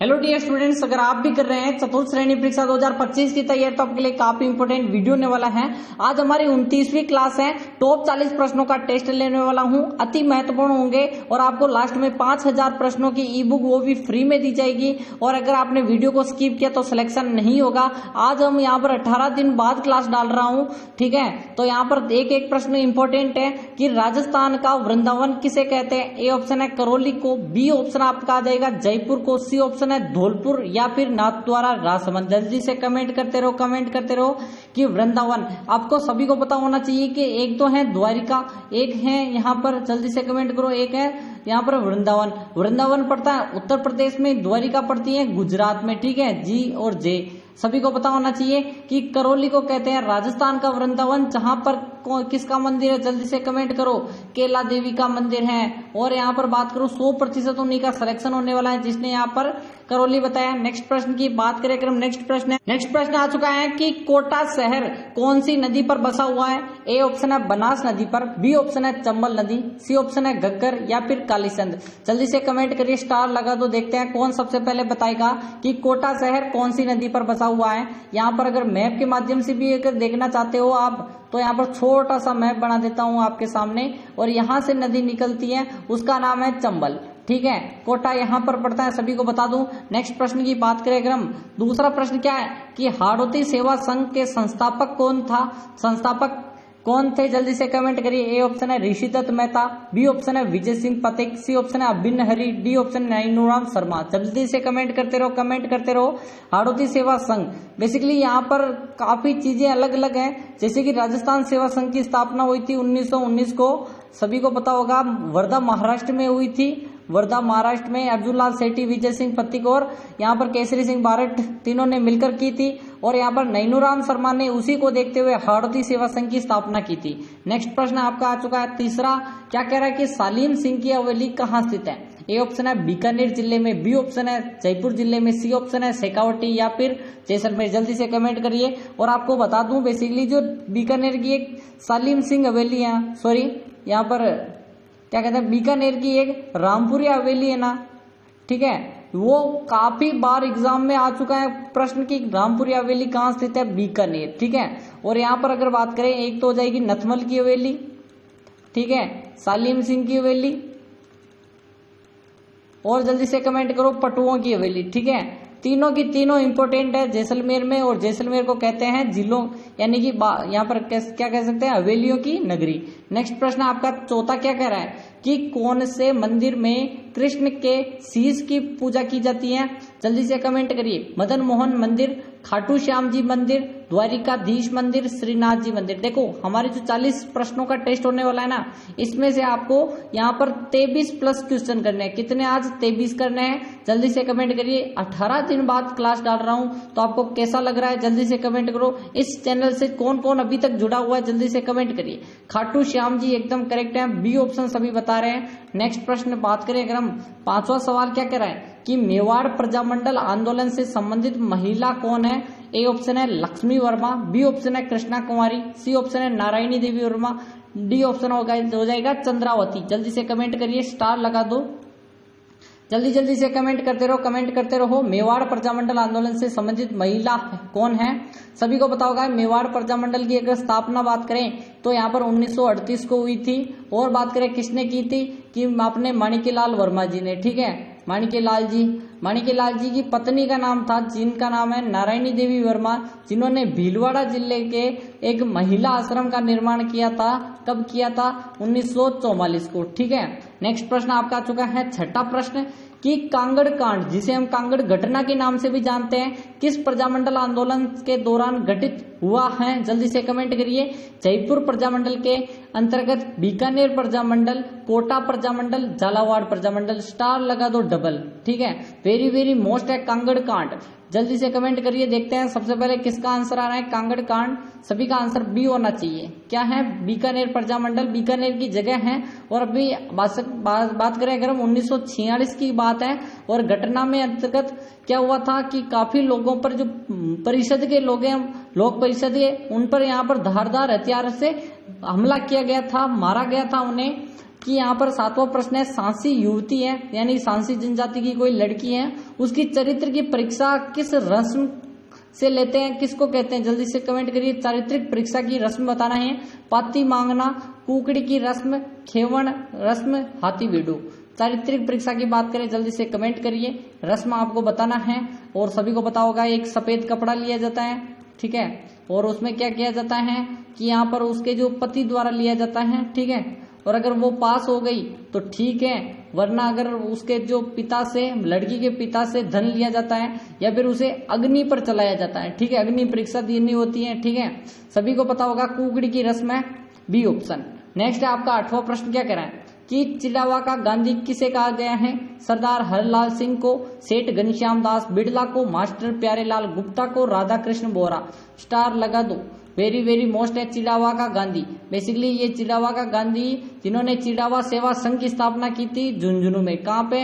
Hello dear students, अगर आप भी कर रहे हैं चतुर्थ श्रेणी परीक्षा 2025 की तैयारी तो आपके लिए काफी इंपोर्टेंट वीडियो होने वाला है। आज हमारी 29वीं क्लास है। टॉप 40 प्रश्नों का टेस्ट लेने वाला हूं, अति महत्वपूर्ण होंगे और आपको लास्ट में 5000 प्रश्नों की ई बुक वो भी फ्री में दी जाएगी। और अगर आपने वीडियो को स्किप किया तो सिलेक्शन नहीं होगा। आज हम यहाँ पर 18 दिन बाद क्लास डाल रहा हूँ, ठीक है। तो यहाँ पर एक एक प्रश्न इंपॉर्टेंट है कि राजस्थान का वृंदावन किसे कहते हैं। ए ऑप्शन है करौली को, बी ऑप्शन आपका आ जाएगा जयपुर को, सी ऑप्शन है धौलपुर या फिर नाथद्वारा राजसमंद। जल्दी से कमेंट करते रहो कि वृंदावन आपको सभी को पता होना चाहिए कि एक तो है द्वारिका, एक है यहाँ पर, जल्दी से कमेंट करो, एक है यहाँ पर वृंदावन पड़ता है उत्तर प्रदेश में, द्वारिका पड़ती है गुजरात में, ठीक है। जी और जे सभी को पता होना चाहिए कि करौली को कहते हैं राजस्थान का वृंदावन, जहां पर किसका मंदिर है, जल्दी से कमेंट करो, केला देवी का मंदिर है। और यहाँ पर बात करूं 100% उन्हीं का सिलेक्शन होने वाला है जिसने यहाँ पर करौली बताया। नेक्स्ट प्रश्न की बात करें अगर हम, नेक्स्ट प्रश्न आ चुका है कि कोटा शहर कौन सी नदी पर बसा हुआ है। ए ऑप्शन है बनास नदी पर, बी ऑप्शन है चंबल नदी, सी ऑप्शन है घग्गर या फिर कालीचंद। जल्दी से कमेंट करिए, स्टार लगा दो, देखते हैं कौन सबसे पहले बताएगा कि कोटा शहर कौन सी नदी पर बसा हुआ है। यहाँ पर अगर मैप के माध्यम से भी अगर देखना चाहते हो आप तो यहाँ पर छोटा सा मैप बना देता हूँ आपके सामने, और यहाँ से नदी निकलती है, उसका नाम है चंबल, ठीक है। कोटा यहाँ पर पड़ता है, सभी को बता दूं। नेक्स्ट प्रश्न की बात करें अगर हम, दूसरा प्रश्न क्या है कि हाड़ौती सेवा संघ के संस्थापक कौन थे, जल्दी से कमेंट करिए। ए ऑप्शन है ऋषिदत्त मेहता, बी ऑप्शन है विजय सिंह पथिक, सी ऑप्शन है अभिन्न हरि, डी ऑप्शन है नैनूराम शर्मा। जल्दी से कमेंट करते रहो। हाड़ौती सेवा संघ बेसिकली यहाँ पर काफी चीजें अलग अलग हैं, जैसे कि राजस्थान सेवा संघ की स्थापना हुई थी 1919 को, सभी को पता होगा। वर्धा महाराष्ट्र में हुई थी, वर्धा महाराष्ट्र में अर्जुन लाल सेठी, विजय सिंह पथिक और यहाँ पर केसरी सिंह बारट तीनों ने मिलकर की थी। और यहाँ पर नैनूराम शर्मा ने उसी को देखते हुए हाड़ौती सेवा संघ की स्थापना की थी। नेक्स्ट प्रश्न आपका आ चुका है तीसरा, क्या कह रहा है कि सालीम सिंह की हवेली कहाँ स्थित है। ए ऑप्शन है बीकानेर जिले में, बी ऑप्शन है जयपुर जिले में, सी ऑप्शन है शेखावटी या फिर जैसलमेर। जल्दी से कमेंट करिए। और आपको बता दूं बेसिकली जो बीकानेर की एक सालीम सिंह हवेली है, सॉरी यहाँ पर क्या कहते हैं, बीकानेर की एक रामपुरी हवेली है ना, ठीक है, वो काफी बार एग्जाम में आ चुका है प्रश्न की रामपुरी हवेली कहाँ स्थित है, बीकानेर, ठीक है। और यहाँ पर अगर बात करें एक तो हो जाएगी नथमल की हवेली, ठीक है, सालीम सिंह की हवेली, और जल्दी से कमेंट करो पटुओं की हवेली, ठीक है। तीनों की तीनों इंपोर्टेंट है जैसलमेर में, और जैसलमेर को कहते हैं जिलों, यानी कि यहाँ पर क्या कह सकते हैं, हवेलियों की नगरी। नेक्स्ट प्रश्न आपका चौथा क्या कह रहा है कि कौन से मंदिर में कृष्ण के शीश की पूजा की जाती है। जल्दी से कमेंट करिए। मदन मोहन मंदिर, खाटू श्याम जी मंदिर, द्वारिकाधीश मंदिर, श्रीनाथ जी मंदिर। देखो हमारे जो 40 प्रश्नों का टेस्ट होने वाला है ना, इसमें से आपको यहाँ पर 23 प्लस क्वेश्चन करने हैं। कितने आज 23 करने हैं, जल्दी से कमेंट करिए। 18 दिन बाद क्लास डाल रहा हूँ तो आपको कैसा लग रहा है, जल्दी से कमेंट करो। इस चैनल से कौन कौन अभी तक जुड़ा हुआ है, जल्दी से कमेंट करिए। खाटू श्याम जी एकदम करेक्ट है, बी ऑप्शन सभी बता रहे हैं। नेक्स्ट प्रश्न बात करें अगर हम, पांचवा सवाल क्या कह रहा है कि मेवाड़ प्रजामंडल आंदोलन से संबंधित महिला कौन है। ए ऑप्शन है लक्ष्मी वर्मा, बी ऑप्शन है कृष्णा कुमारी, सी ऑप्शन है नारायणी देवी वर्मा, डी ऑप्शन हो जाएगा चंद्रावती। जल्दी से कमेंट करिए, स्टार लगा दो, जल्दी से कमेंट करते रहो। मेवाड़ प्रजामंडल आंदोलन से संबंधित महिला कौन है, सभी को पता होगा। मेवाड़ प्रजामंडल की अगर स्थापना बात करें तो यहाँ पर 1938 को हुई थी। और बात करें किसने की थी, कि आपने माणिक्यलाल वर्मा जी ने, ठीक है, माणिक्यलाल जी की पत्नी का नाम था, जिनका नाम है नारायणी देवी वर्मा, जिन्होंने भीलवाड़ा जिले के एक महिला आश्रम का निर्माण किया था। कब किया था, 1944 को, ठीक है। नेक्स्ट प्रश्न आपका आ चुका है छठा प्रश्न कि कांगड़ कांड, जिसे हम कांगड़ घटना के नाम से भी जानते हैं, किस प्रजामंडल आंदोलन के दौरान घटित हुआ है। जल्दी से कमेंट करिए। जयपुर प्रजामंडल के अंतर्गत, बीकानेर प्रजामंडल, कोटा प्रजामंडल, झालावाड़ प्रजामंडल। स्टार लगा दो डबल, ठीक है। वेरी वेरी मोस्ट है कांगड़ कांड। जल्दी से कमेंट करिए, देखते हैं सबसे पहले किसका आंसर आ रहा है। कांगड़ कांड सभी का आंसर बी होना चाहिए। क्या है, बीकानेर प्रजामंडल, बीकानेर की जगह है। और अभी बात करें अगर हम 1946 की बात है, और घटना में अंतर्गत क्या हुआ था कि काफी लोगों पर, जो परिषद के लोग हैं, लोक परिषद के, उन पर यहाँ पर धारदार हथियार से हमला किया गया था, मारा गया था उन्हें। कि यहाँ पर 7वां प्रश्न है, सांसी युवती है यानी सांसी जनजाति की कोई लड़की है, उसकी चरित्र की परीक्षा किस रस्म से लेते हैं, किसको कहते हैं? जल्दी से कमेंट करिए। चारित्रिक परीक्षा की रस्म बताना है। पाती मांगना, कुकड़ी की रस्म, खेवण रस्म, हाथी बेडू। चारित्रिक परीक्षा की बात करें, जल्दी से कमेंट करिए। रस्म आपको बताना है और सभी को पता होगा, एक सफेद कपड़ा लिया जाता है, ठीक है, और उसमें क्या किया जाता है कि यहाँ पर उसके जो पति द्वारा लिया जाता है, ठीक है, और अगर वो पास हो गई तो ठीक है, वरना अगर उसके जो पिता से, लड़की के पिता से धन लिया जाता है या फिर उसे अग्नि पर चलाया जाता है, ठीक है, अग्नि परीक्षा देनी होती है, ठीक है, सभी को पता होगा कुकड़ी की रस्म है, बी ऑप्शन। नेक्स्ट है आपका 8वां प्रश्न, क्या कह रहा है कि चिड़ावा का गांधी किसे कहा गया है? सरदार हरलाल सिंह को, सेठ घनश्याम दास बिड़ला को, मास्टर प्यारेलाल गुप्ता को, राधा कृष्ण बोरा। स्टार लगा दो। वेरी वेरी मोस्ट है चिड़ावा का गांधी। बेसिकली ये चिड़ावा का गांधी जिन्होंने चिड़ावा सेवा संघ की स्थापना की थी झुंझुनू में। कहाँ पे?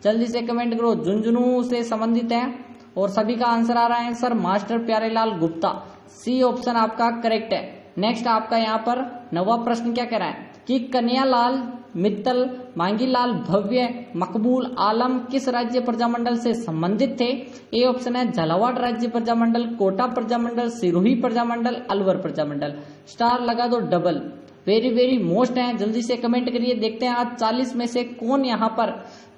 जल्दी से कमेंट करो। झुंझुनू से संबंधित है और सभी का आंसर आ रहा है sir master Pyarelal Gupta. C option आपका करेक्ट है। नेक्स्ट आपका यहाँ पर 9वां प्रश्न क्या कह रहा है कि कन्हैयालाल मित्तल, मांगीलाल भव्य, मकबूल आलम किस राज्य प्रजामंडल से संबंधित थे? ए ऑप्शन है झालावाड़ राज्य प्रजामंडल, कोटा प्रजामंडल, सिरोही प्रजामंडल, अलवर प्रजामंडल। स्टार लगा दो डबल। वेरी वेरी मोस्ट है, जल्दी से कमेंट करिए। देखते हैं आज 40 में से कौन यहाँ पर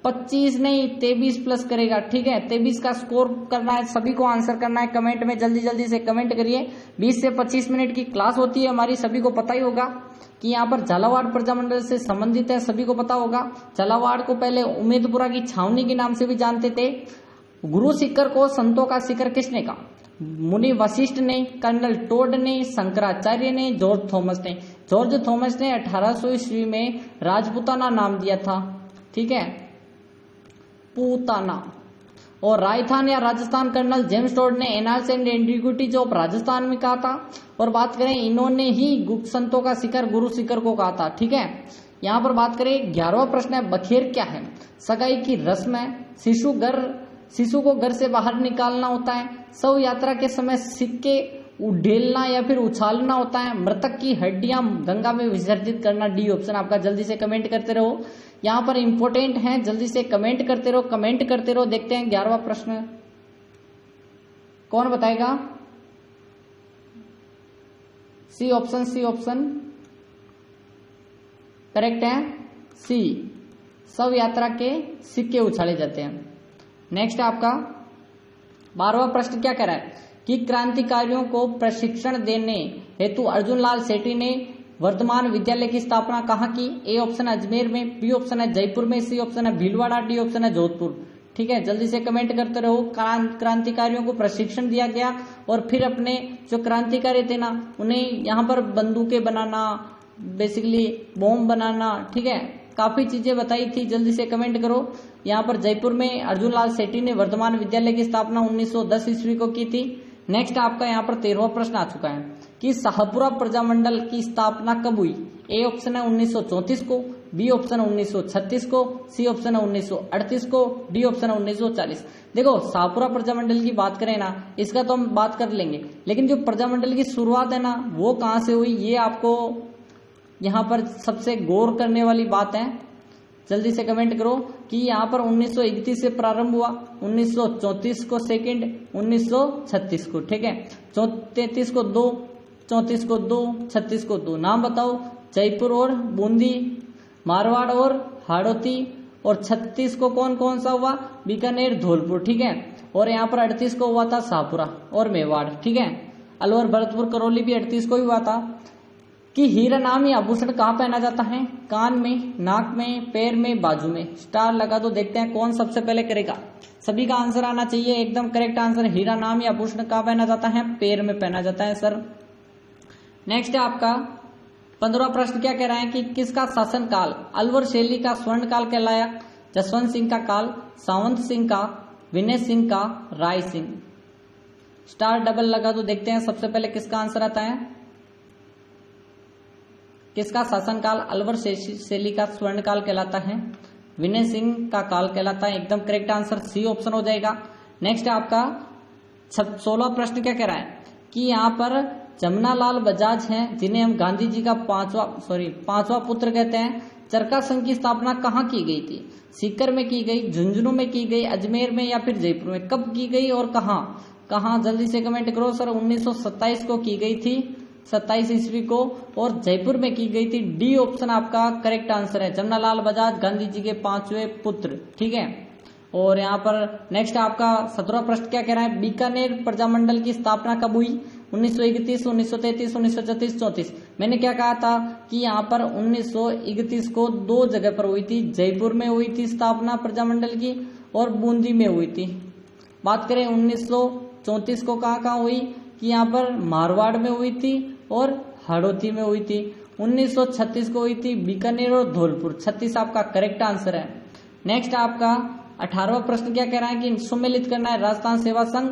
25 नहीं 23 प्लस करेगा, ठीक है, 23 का स्कोर करना है, सभी को आंसर करना है कमेंट में। जल्दी जल्दी से कमेंट करिए। 20 से 25 मिनट की क्लास होती है हमारी, सभी को पता ही होगा कि यहाँ पर झालावाड़ प्रजामंडल से संबंधित है, सभी को पता होगा। झालावाड़ को पहले उम्मेदपुरा की छावनी के नाम से भी जानते थे। गुरु शिखर को संतों का शिखर किसने कहा? मुनि वशिष्ठ ने, कर्नल टोड ने, शंकराचार्य ने, जॉर्ज थॉमस ने। जॉर्ज थॉमस ने 1800 ईस्वी में राजपूताना नाम दिया था, ठीक है, पूताना। और राजस्थान या राजस्थान कर्नल जेम्स टोड ने annals and antiquities of Rajasthan में कहा था। और बात करें इन्होंने ही गुप्त संतों का शिखर गुरु शिखर को कहा था, ठीक है। यहाँ पर बात करें 11वां प्रश्न है बखेर क्या है? सगाई की रस्म है, शिशु को घर से बाहर निकालना होता है, शव यात्रा के समय सिक्के उड़ेलना या फिर उछालना होता है, मृतक की हड्डियां गंगा में विसर्जित करना। डी ऑप्शन आपका। जल्दी से कमेंट करते रहो, यहाँ पर इंपॉर्टेंट है, जल्दी से कमेंट करते रहो, कमेंट करते रहो। देखते हैं 11वां प्रश्न कौन बताएगा? C option, C option correct है, सी, शव यात्रा के सिक्के उछाले जाते हैं। नेक्स्ट आपका 12वां प्रश्न क्या कह रहा है कि क्रांतिकारियों को प्रशिक्षण देने हेतु अर्जुन लाल सेठी ने वर्धमान विद्यालय की स्थापना कहाँ की? ए ऑप्शन है अजमेर में, बी ऑप्शन है जयपुर में, सी ऑप्शन है भीलवाड़ा, डी ऑप्शन है जोधपुर। ठीक है, जल्दी से कमेंट करते रहो। क्रांतिकारियों को प्रशिक्षण दिया गया और फिर अपने जो क्रांतिकारी थे ना उन्हें यहाँ पर बंदूकें बनाना, बेसिकली बॉम्ब बनाना, ठीक है, काफी चीजें बताई थी। जल्दी से कमेंट करो। यहाँ पर जयपुर में अर्जुन लाल सेठी ने वर्धमान विद्यालय की स्थापना 1910 ईस्वी को की थी। नेक्स्ट आपका यहाँ पर 13वां प्रश्न आ चुका है कि शाहपुरा प्रजामंडल की स्थापना कब हुई? ए ऑप्शन है 1934 को, बी ऑप्शन है 1936 को, सी ऑप्शन है 1938 को, डी ऑप्शन है 1940। देखो शाहपुरा प्रजामंडल की बात करें ना, इसका तो हम बात कर लेंगे, लेकिन जो प्रजामंडल की शुरुआत है ना वो कहाँ से हुई ये आपको यहाँ पर सबसे गौर करने वाली बात है। जल्दी से कमेंट करो कि यहाँ पर 1931 से प्रारंभ हुआ, 1934 को सेकंड, 1936 को, ठीक है, 33 को 2, 34 को 2, 36 को 2। नाम बताओ? जयपुर और बूंदी, मारवाड़ और हाड़ौती, और 36 को कौन कौन सा हुआ? बीकानेर, धौलपुर, ठीक है, और यहाँ पर 38 को हुआ था शाहपुरा और मेवाड़, ठीक है, अलवर, भरतपुर, करौली भी 38 को ही हुआ था। कि हीरा नाम या आभूषण कहाँ पहना जाता है? कान में, नाक में, पैर में, बाजू में। स्टार लगा दो, देखते हैं कौन सबसे पहले करेगा। सभी का आंसर आना चाहिए एकदम करेक्ट आंसर। हीरा नाम या आभूषण कहाँ पहना जाता है? पैर में पहना जाता है सर। नेक्स्ट है आपका 15वां प्रश्न क्या कह रहा है कि किसका शासनकाल अलवर शैली का स्वर्ण काल कहलाया? जसवंत सिंह का काल, सावंत सिंह का, विनय सिंह का, राय सिंह। स्टार डबल लगा दो, देखते हैं सबसे पहले किसका आंसर आता है। किसका शासनकाल अलवर शैली का स्वर्णकाल कहलाता है? विनय सिंह का काल कहलाता है। एकदम करेक्ट आंसर सी ऑप्शन हो जाएगा। नेक्स्ट है आपका 16वां प्रश्न क्या कह रहा है कि यहाँ पर जमुनालाल बजाज हैं जिन्हें हम गांधी जी का पांचवा पुत्र कहते हैं। चरखा संघ की स्थापना कहाँ की गई थी? सीकर में की गई, झुंझुनू में की गई, अजमेर में या फिर जयपुर में? कब की गई और कहाँ कहाँ? जल्दी से कमेंट करो। सर 1927 को की गई थी, 27 ईस्वी को, और जयपुर में की गई थी। डी ऑप्शन आपका करेक्ट आंसर है। जमनालाल बजाज गांधी जी के 5वें पुत्र, ठीक है। और यहाँ पर नेक्स्ट आपका 17वां प्रश्न क्या कह रहा है? बीकानेर प्रजामंडल की स्थापना कब हुई? 1931, 1933, 1934, 34। मैंने क्या कहा था कि यहाँ पर 1931 को दो जगह पर हुई थी, जयपुर में हुई थी स्थापना प्रजामंडल की और बूंदी में हुई थी। बात करें 1934 को कहाँ हुई कि यहाँ पर मारवाड़ में हुई थी और हड़ौती में हुई थी। 1936 को हुई थी बीकानेर और धौलपुर। 36 आपका करेक्ट आंसर है। नेक्स्ट आपका 18वां प्रश्न क्या कह रहा है कि सम्मिलित करना है राजस्थान सेवा संघ,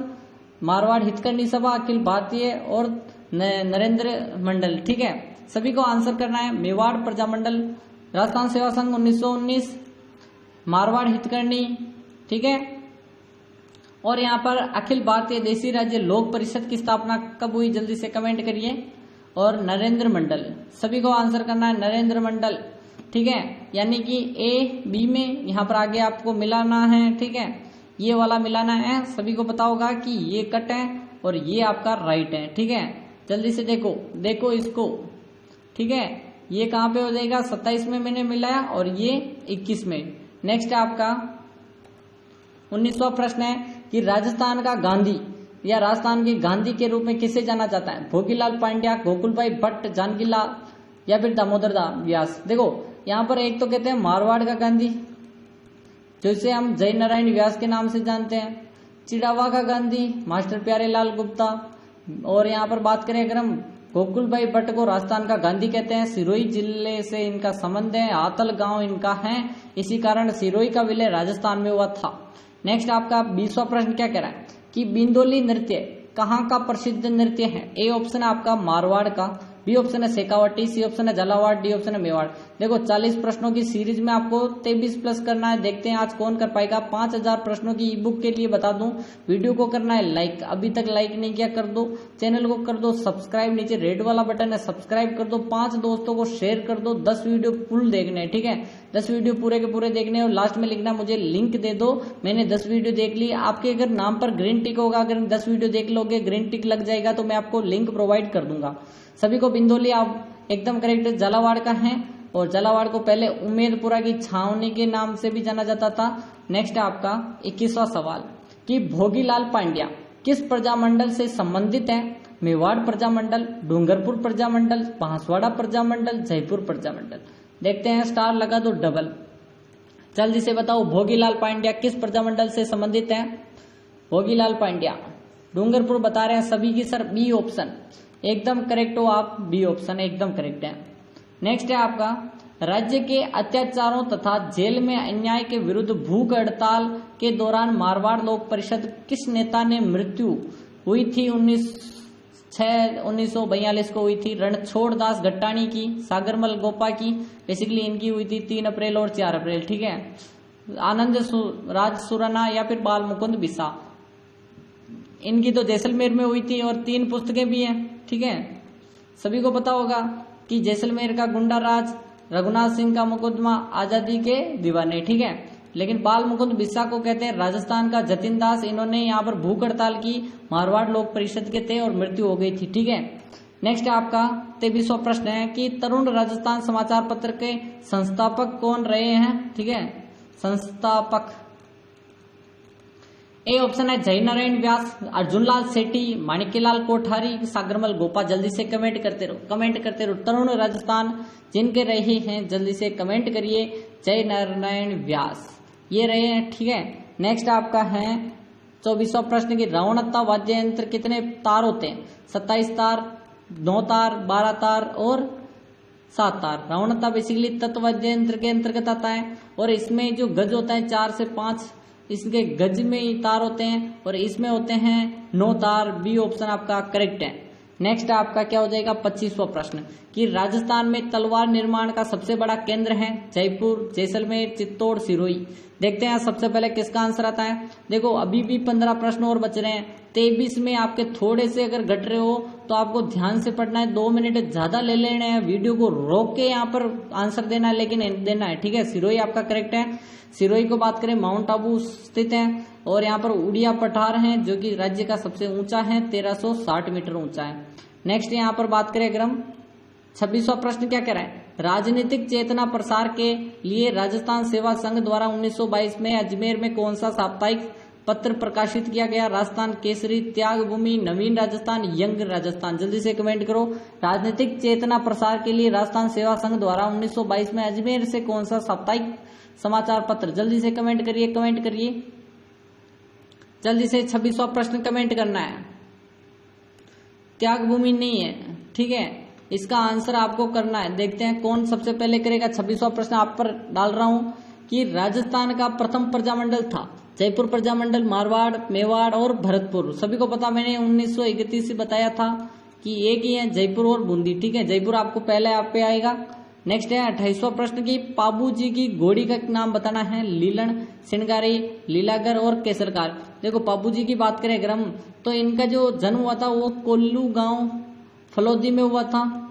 मारवाड़ हितकर्णी सभा, अखिल भारतीय और नरेंद्र मंडल, ठीक है। सभी को आंसर करना है। मेवाड़ प्रजामंडल, राजस्थान सेवा संघ 1919, मारवाड़ हितकर्णी, ठीक है। और यहाँ पर अखिल भारतीय देशी राज्य लोक परिषद की स्थापना कब हुई? जल्दी से कमेंट करिए। और नरेंद्र मंडल, सभी को आंसर करना है नरेंद्र मंडल, ठीक है। यानी कि ए बी में यहाँ पर आगे आपको मिलाना है, ठीक है। ये वाला मिलाना है। सभी को पता होगा कि ये कट है और ये आपका राइट है, ठीक है। जल्दी से देखो इसको, ठीक है। ये कहाँ पे हो जाएगा? 27 में मैंने मिलाया और ये 21 में। नेक्स्ट आपका 19वां प्रश्न है कि राजस्थान का गांधी या राजस्थान के गांधी के रूप में किसे जाना जाता है? भोगीलाल पांड्या, गोकुलभाई भट्ट, जानकीलाल या फिर दामोदर दास व्यास? देखो यहाँ पर एक तो कहते हैं मारवाड़ का गांधी, जिसे हम जय नारायण व्यास के नाम से जानते हैं। चिड़ावा का गांधी मास्टर प्यारेलाल गुप्ता। और यहाँ पर बात करें अगर हम गोकुलभाई भट्ट को राजस्थान का गांधी कहते हैं। सिरोही जिले से इनका संबंध है, आतल गांव इनका है, इसी कारण सिरोही का विलय राजस्थान में हुआ था। नेक्स्ट आपका 20वां प्रश्न क्या कह रहा है कि बिंदोली नृत्य कहाँ का प्रसिद्ध नृत्य है? ए ऑप्शन है आपका मारवाड़ का, बी ऑप्शन है शेखावटी, सी ऑप्शन है झालावाड़, डी ऑप्शन है मेवाड़। देखो 40 प्रश्नों की सीरीज में आपको 23 प्लस करना है। देखते हैं आज कौन कर पाएगा। 5000 प्रश्नों की ई बुक के लिए बता दूं, वीडियो को करना है लाइक, अभी तक लाइक नहीं किया कर दो, चैनल को कर दो सब्सक्राइब, नीचे रेड वाला बटन है सब्सक्राइब कर दो, 5 दोस्तों को शेयर कर दो। 10 वीडियो फुल देखने हैं, ठीक है। 10 वीडियो पूरे के पूरे देखने और लास्ट में लिखना मुझे लिंक दे दो, मैंने 10 वीडियो देख ली। आपके अगर नाम पर ग्रीन टिक होगा, अगर 10 वीडियो देख लोगे ग्रीन टिक लग जाएगा तो मैं आपको लिंक प्रोवाइड कर दूंगा। सभी को बिंदोली आप एकदम करेक्ट झालावाड़ का है और झालावाड़ को पहले उम्मेदपुरा की छावनी के नाम से भी जाना जाता था। नेक्स्ट आपका 21वां सवाल कि भोगीलाल पांड्या किस प्रजामंडल से संबंधित है? मेवाड़ प्रजामंडल, डूंगरपुर प्रजामंडल, बांसवाड़ा प्रजामंडल, जयपुर प्रजामंडल? देखते हैं, स्टार लगा दो डबल। जल्दी से बताओ भोगीलाल पांड्या किस प्रजामंडल से संबंधित है? भोगीलाल पांड्या डूंगरपुर बता रहे हैं सभी की सर बी ऑप्शन एकदम करेक्ट हो आप, बी ऑप्शन एकदम करेक्ट है। नेक्स्ट है आपका राज्य के अत्याचारों तथा जेल में अन्याय के विरुद्ध भूख हड़ताल के दौरान मारवाड़ लोक परिषद किस नेता ने मृत्यु हुई थी? 1942 को हुई थी। रणछोड़ दास गट्टाणी की, सागरमल गोपा की, बेसिकली इनकी हुई थी 3 अप्रैल और 4 अप्रैल, ठीक है। आनंद राज सुराना या फिर बाल मुकुंद बिसा, इनकी तो जैसलमेर में हुई थी और 3 पुस्तकें भी हैं, ठीक है। सभी को पता होगा कि जैसलमेर का गुंडा राज, रघुनाथ सिंह का मुकदमा, आजादी के दीवाने, ठीक है। लेकिन बाल मुकुंद बिस्सा को कहते हैं राजस्थान का जतिन दास, इन्होंने यहाँ पर भूख हड़ताल की, मारवाड़ लोक परिषद के थे और मृत्यु हो गई थी, ठीक है। नेक्स्ट आपका 23वां प्रश्न है कि तरुण राजस्थान समाचार पत्र के संस्थापक कौन रहे हैं? ठीक है, संस्थापक ए ऑप्शन है जय नारायण व्यास, अर्जुनलाल सेठी, माणिक्यलाल कोठारी, सागरमल गोपा। जल्दी से कमेंट करते रहो। तरुण राजस्थान जिनके रहे हैं जल्दी से कमेंट करिए। जय नारायण व्यास ये रहे हैं, ठीक है। नेक्स्ट आपका है 24वां प्रश्न की रावणत्ता वाद्य यंत्र कितने तार होते हैं? 27 तार, 9 तार, 12 तार और 7 तार। रावणत्ता बेसिकली तत्व वाद्य यंत्र के अंतर्गत आता है और इसमें जो गज होता है 4 से 5 इसके गज में ही तार होते हैं और इसमें होते हैं 9 तार। बी ऑप्शन आपका करेक्ट है। नेक्स्ट आपका क्या हो जाएगा 25वां प्रश्न कि राजस्थान में तलवार निर्माण का सबसे बड़ा केंद्र है जयपुर, जैसलमेर, चित्तौड़, सिरोही। देखते हैं सबसे पहले किसका आंसर आता है। देखो अभी भी 15 प्रश्न और बच रहे हैं। 23 में आपके थोड़े से अगर घट रहे हो तो आपको ध्यान से पढ़ना है, 2 मिनट ज्यादा ले लेना है, वीडियो को रोक के यहाँ पर आंसर देना है, लेकिन देना है, ठीक है। सिरोही आपका करेक्ट है। सिरोही को बात करें माउंट आबू स्थित है, और यहाँ पर उड़िया पठार है जो कि राज्य का सबसे ऊंचा है, 1360 मीटर ऊंचा है। नेक्स्ट यहाँ पर बात करें अगर हम 26वां प्रश्न क्या कह रहा है, राजनीतिक चेतना प्रसार के लिए राजस्थान सेवा संघ द्वारा 1922 में अजमेर में कौन सा साप्ताहिक पत्र प्रकाशित किया गया? राजस्थान केसरी, त्याग भूमि, नवीन राजस्थान, यंग राजस्थान। जल्दी से कमेंट करो। राजनीतिक चेतना प्रसार के लिए राजस्थान सेवा संघ द्वारा 1922 में अजमेर से कौन सा साप्ताहिक समाचार पत्र? जल्दी से कमेंट करिए। जल्दी से 26वां प्रश्न कमेंट करना है। त्याग भूमि नहीं है, ठीक है, इसका आंसर आपको करना है। देखते हैं कौन सबसे पहले करेगा। 26वां प्रश्न आप पर डाल रहा हूं कि राजस्थान का प्रथम प्रजामंडल था जयपुर प्रजामंडल, मारवाड़, मेवाड़ और भरतपुर। सभी को पता, मैंने 1931 से बताया था कि एक ही है, जयपुर और बूंदी, ठीक है। जयपुर आपको पहले आप पे आएगा। नेक्स्ट है 28वां प्रश्न की पाबू जी की घोड़ी का नाम बताना है। लीलन, सिंगारी, लीलागर और केसरकार। देखो पाबू जी की बात करें अगर हम, तो इनका जो जन्म हुआ था वो कोल्लू गांव फलोदी में हुआ था।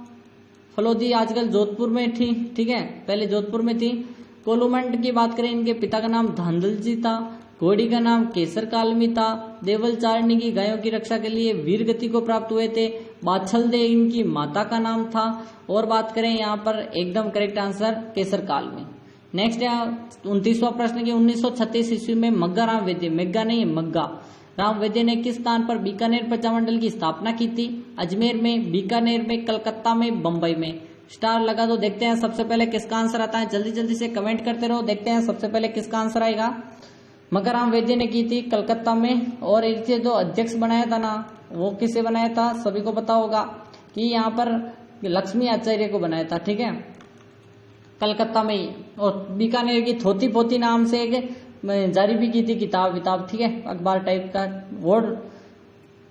फलोदी आजकल जोधपुर में थी, ठीक है, पहले जोधपुर में थी। कोलूमंड की बात करें, इनके पिता का नाम धांधल जी था। घोड़ी का नाम केसर कालमी था। देवल चारणी की गायों की रक्षा के लिए वीर गति को प्राप्त हुए थे। बाछल दे इनकी माता का नाम था। और बात करें यहाँ पर एकदम करेक्ट आंसर केसर कालमी। नेक्स्ट है 29वां प्रश्न की 1936 ईस्वी में मग्गा राम वैद्य, मेग्गा नहीं मग्गा राम वैद्य ने किस स्थान पर बीकानेर प्रजामंडल की स्थापना की थी? अजमेर में, बीकानेर में, कलकत्ता में, बंबई में। स्टार लगा दो। देखते हैं सबसे पहले किसका आंसर आता है। जल्दी से कमेंट करते रहो। देखते हैं सबसे पहले किसका आंसर आएगा। मग्गाराम वैद्य ने की थी कलकत्ता में। और इसे जो अध्यक्ष बनाया था ना, वो किसे बनाया था? सभी को पता होगा कि यहाँ पर लक्ष्मी आचार्य को बनाया था, ठीक है, कलकत्ता में ही। और बीकानेर की थोती पोती नाम से एक जारी भी की थी किताब, ठीक है, अखबार टाइप का।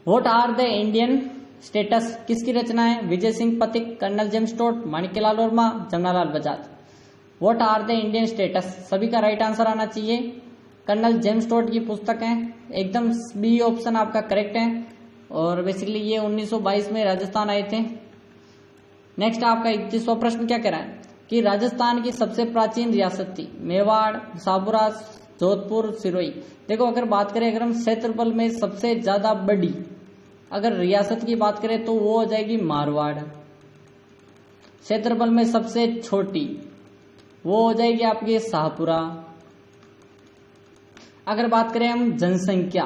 What are the Indian states किसकी रचना है? Vijay Singh Pathik, colonel James Tod, Manikyalal Verma, Jamnalal Bajaj. What are the Indian states, सभी का राइट आंसर आना चाहिए। कर्नल जेम्स टोट की पुस्तक है, एकदम बी ऑप्शन आपका करेक्ट है। और बेसिकली ये 1922 में राजस्थान आए थे। नेक्स्ट आपका 31वां प्रश्न क्या कह रहा है कि राजस्थान की सबसे प्राचीन रियासत थी? मेवाड़, साबुरा, जोधपुर, सिरोही। देखो अगर बात करें अगर हम क्षेत्रफल में सबसे ज्यादा बड़ी अगर रियासत की बात करें तो वो हो जाएगी मारवाड़। क्षेत्रफल में सबसे छोटी वो हो जाएगी आपकी शाहपुरा। अगर बात करें हम जनसंख्या,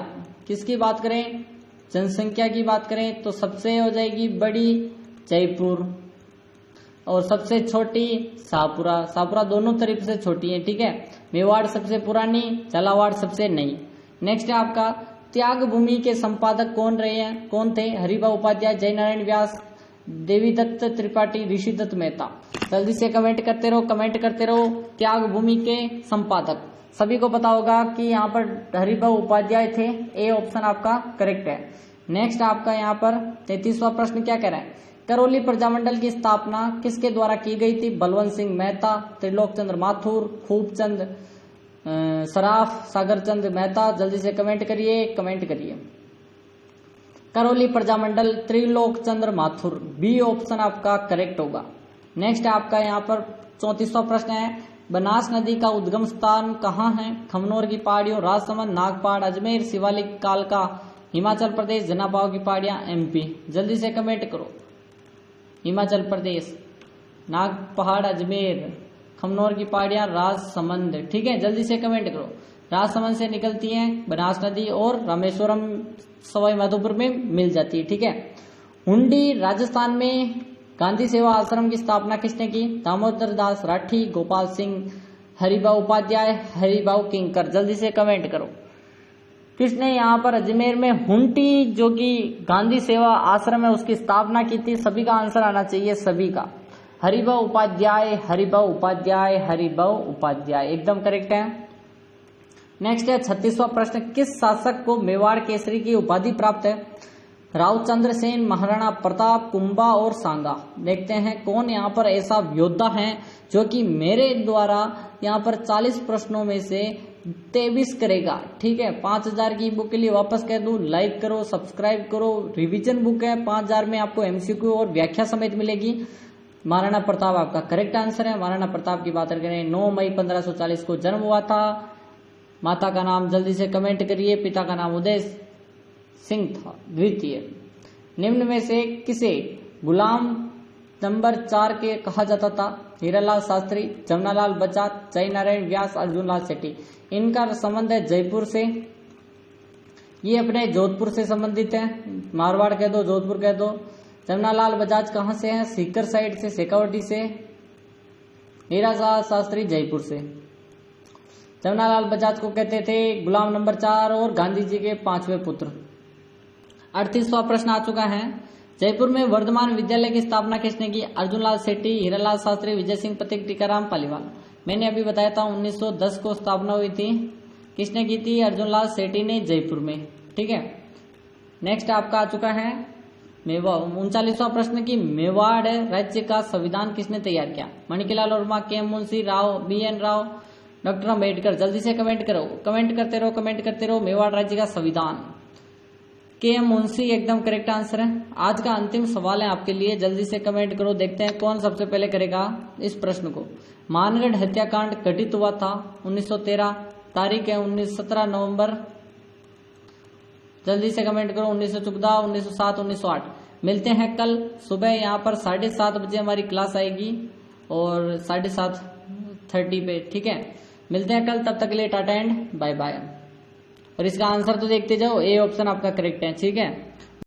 किसकी बात करें? जनसंख्या की बात करें तो सबसे हो जाएगी बड़ी जयपुर और सबसे छोटी शाहपुरा। शाहपुरा दोनों तरफ से छोटी है, ठीक है। मेवाड़ सबसे पुरानी, झालावाड़ सबसे नई। नेक्स्ट है आपका त्याग भूमि के संपादक कौन थे? हरिभाऊ उपाध्याय, जयनारायण व्यास, देवीदत्त त्रिपाठी, ऋषिदत्त मेहता। जल्दी से कमेंट करते रहो। त्याग भूमि के संपादक सभी को पता होगा कि यहाँ पर हरिभाऊ उपाध्याय थे। ए ऑप्शन आपका करेक्ट है। नेक्स्ट आपका यहाँ पर 33वां प्रश्न क्या कह रहा है? करौली प्रजामंडल की स्थापना किसके द्वारा की गई थी? बलवंत सिंह मेहता, त्रिलोक चंद्र माथुर, खूबचंद सराफ, सागर चंद मेहता। जल्दी से कमेंट करिए। करौली प्रजामंडल त्रिलोक चंद्र माथुर, बी ऑप्शन आपका करेक्ट होगा। नेक्स्ट आपका यहाँ पर 34वां प्रश्न है बनास नदी का उद्गम स्थान कहाँ है? खमनोर की पहाड़ियों, राजसमंद, नागपाड़, अजमेर, शिवालिक, कालका, हिमाचल प्रदेश, जनाबाव की पहाड़ियां, एमपी। जल्दी से कमेंट करो। हिमाचल प्रदेश, नाग पहाड़, अजमेर, खमनोर की पहाड़ियां, राजसमंद, ठीक है। जल्दी से कमेंट करो। राजसमंद से निकलती है बनास नदी और रामेश्वरम सवाई माधोपुर में मिल जाती है, ठीक है। हुंडी राजस्थान में गांधी सेवा आश्रम की स्थापना किसने की? दामोदर दास राठी, गोपाल सिंह, हरिभाऊ उपाध्याय, हरिभाऊ किंकर। जल्दी से कमेंट करो किसने यहाँ पर अजमेर में हुंडी जो कि गांधी सेवा आश्रम है उसकी स्थापना की थी? सभी का आंसर आना चाहिए, सभी का। हरिभाऊ उपाध्याय एकदम करेक्ट है। नेक्स्ट है 36वां प्रश्न किस शासक को मेवाड़ केसरी की उपाधि प्राप्त है? रावचंद्र सेन, महाराणा प्रताप, कुंभा और सांगा। देखते हैं कौन यहाँ पर ऐसा योद्धा है जो कि मेरे द्वारा यहाँ पर 40 प्रश्नों में से 23 करेगा। ठीक है, 5000 की बुक के लिए वापस कह दूं, लाइक करो, सब्सक्राइब करो। रिवीजन बुक है, 5000 में आपको एमसीक्यू और व्याख्या समेत मिलेगी। महाराणा प्रताप आपका करेक्ट आंसर है। महाराणा प्रताप की बात करें, 9 मई 1540 को जन्म हुआ था। माता का नाम जल्दी से कमेंट करिए। पिता का नाम उदय सिंह था द्वितीय। निम्न में से किसे गुलाम नंबर 4 के कहा जाता था? हीरालाल शास्त्री, जमनालाल बजाज, जय नारायण व्यास, अर्जुनलाल सेठी। इनका संबंध है जयपुर से, ये अपने जोधपुर से संबंधित है। मारवाड़ कह दो, जोधपुर कह दो। जमनालाल बजाज कहां से है? सीकर साइड से, शेखावटी से। हीरालाल शास्त्री जयपुर से। जमनालाल बजाज को कहते थे गुलाम नंबर 4 और गांधी जी के 5वें पुत्र। 38वां प्रश्न आ चुका है। जयपुर में वर्धमान विद्यालय की स्थापना किसने की? अर्जुनलाल सेठी, हीरालाल शास्त्री, विजय सिंह पथिक, टीकाराम पालीवाल। मैंने अभी बताया था 1910 को स्थापना हुई थी। किसने की थी? अर्जुनलाल सेठी ने, जयपुर में। ठीक है, नेक्स्ट आपका आ चुका है 39वां प्रश्न की मेवाड़ राज्य का संविधान किसने तैयार किया? Manilal Verma, K M Munshi, Rao, BN Rao, doctor Ambedkar. जल्दी से कमेंट करो, कमेंट करते रहो। मेवाड़ राज्य का संविधान KM मुंशी एकदम करेक्ट आंसर है। आज का अंतिम सवाल है आपके लिए, जल्दी से कमेंट करो। देखते हैं कौन सबसे पहले करेगा इस प्रश्न को। मानगढ़ हत्याकांड घटित हुआ था 1913, तारीख है 17 नवंबर। जल्दी से कमेंट करो। 1914, 1907, 1908। मिलते हैं कल सुबह, यहाँ पर 7:30 बजे हमारी क्लास आएगी और 7:30 पे। ठीक है, मिलते हैं कल, तब तक के लिए टाटा एंड बाय बाय। और इसका आंसर तो देखते जाओ, ए ऑप्शन आपका करेक्ट है। ठीक है।